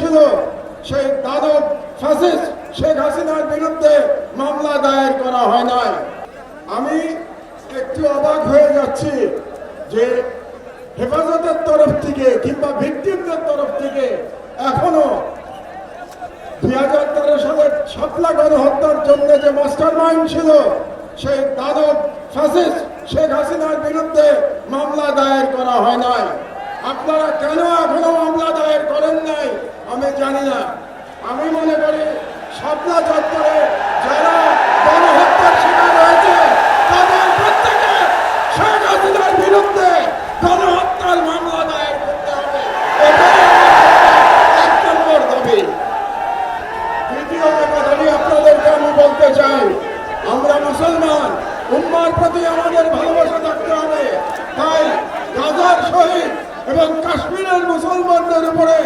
ছিল সেই দানব ফ্যাসিস্ট শেখ হাসিনার বিরুদ্ধে মামলা দায়ের করা হয় নাই। আমি একটু অবাক হয়ে যাচ্ছি যে হেফাজতের তরফ থেকে কিংবা ভিকটিমদের তরফ থেকে এখনো 2013 সালের শাপলা গণহত্যার জন্য যে মাস্টার মাইন্ড ছিল সেই দানব ফ্যাসিস্ট শেখ হাসিনার বিরুদ্ধে মামলা দায়ের করা হয় নাই। আপনারা কেন এখনো মামলা দায়ের করেন নাই আমি জানি না। আমি মনে করি শাপলা চত্বরে যারা গণহত্যার শিকার হয়েছে তাদের প্রত্যেকে শেখ হাসিনার বিরুদ্ধে গণহত্যার মামলা দায়ের করতে হবে, এটাই এক নম্বর দাবি। দ্বিতীয় কথাটি আপনাদেরকে আমি বলতে চাই, আমরা মুসলমান, উম্মার প্রতি আমাদের ভালোবাসা থাকতে হবে। তাই গাজার শহীদ এবং কাশ্মীরের মুসলমানদের উপরে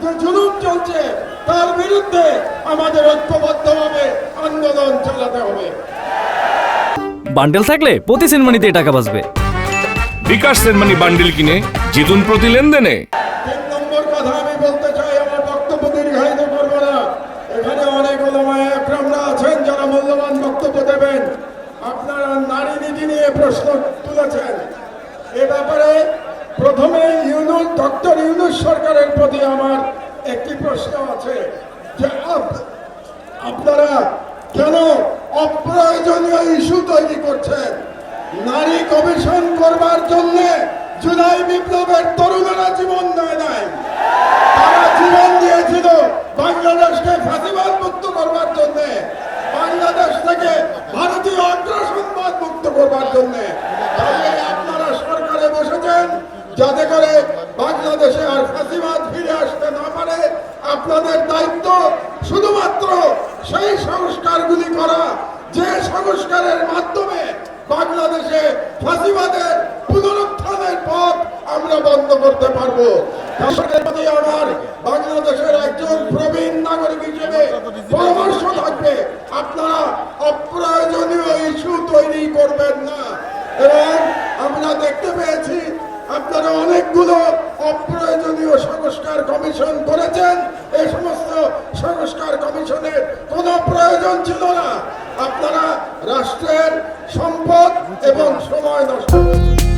যে জুলুম চলছে তার বিরুদ্ধে আমাদের ঐক্যবদ্ধভাবে আন্দোলন চালাতে হবে। বান্ডেল থাকলে প্রতি সেনমানিতে টাকা বাঁচবে। বিকাশ সেনমানি বান্ডেল কিনে জিতুন প্রতি লেনদেনে। 3 নম্বর কথা আমি বলতে চাই, আমার বক্তব্য দীর্ঘায়িত করব না। এখানে অনেক ওলামায়ে একরামরা আছেন যারা মূল্যবান বক্তব্য দেবেন। আপনারা নারী নীতি নিয়ে প্রশ্ন তুলেছেন। এ ব্যাপারে প্রথমে ডক্টর ইউনূস সরকারের প্রতি আমার একটি প্রশ্ন আছে যে আপনারা কেন অপ্রয়োজনীয় ইস্যু তৈরি করছেন? নারী কমিশন করবার জন্য জুলাই বিপ্লবের তরুণরা জীবন দেয় নাই। তারা জীবন দিয়েছিল বাংলাদেশকে ফাঁসিবাদ মুক্ত করবার জন্য, বাংলাদেশ থেকে ভারতীয় আগ্রাসনবাদ মুক্ত করবার জন্য। আপনারা সরকারে বসেছেন যাতে করে বাংলাদেশে আর ফাঁসিবাদ ফিরে আসতে না পারে। আপনাদের দায়িত্ব শুধুমাত্র সেই সংস্কারগুলি করা যে সংস্কারের মাধ্যমে বাংলাদেশে ফাঁসিবাদের পুনরুত্থানের পথ আমরা বন্ধ করতে পারবো। আমার বাংলাদেশের একজন প্রবীণ নাগরিক হিসেবে পরামর্শ থাকবে, আপনারা অপ্রয়োজনীয় ইস্যু তৈরি করবেন না। এবং আমরা দেখতে পেয়েছি আপনারা অনেকগুলো অপ্রয়োজনীয় সংস্কার কমিশন করেছেন। এই সমস্ত সংস্কার কমিশনের কোনো প্রয়োজন ছিল না। আপনারা রাষ্ট্রের সম্পদ এবং সময় নষ্ট করেছেন।